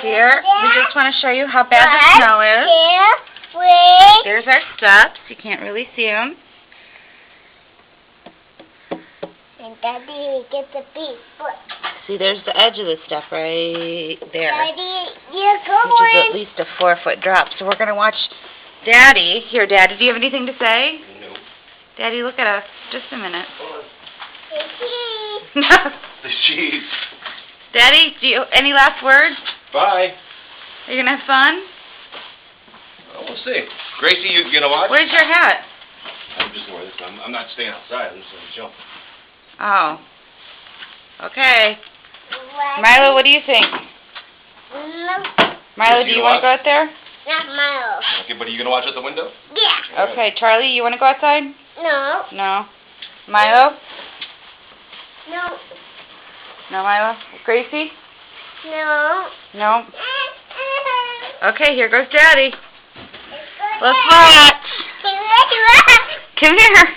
Here, we just want to show you how bad the snow is. There's our steps. You can't really see them. And Daddy, get the big foot. See, there's the edge of the step right there. Daddy, you're going. Which is at least a 4-foot drop. So we're going to watch Daddy. Here, Daddy, do you have anything to say? No. Daddy, look at us. Just a minute. The cheese. Daddy, any last words? Bye. Are you going to have fun? Well, we'll see. Gracie, you gonna watch? Where's your hat? I'm just wearing this. I'm not staying outside. I'm just gonna jump. Oh. Okay. Milo, what do you think? Milo, do you want to go out there? Not Milo. Okay, but are you gonna watch out the window? Yeah. Okay, Charlie, you want to go outside? No. No. Milo? No. No, Milo? Gracie? No. No. Okay, here goes Daddy. Let's watch. Come here.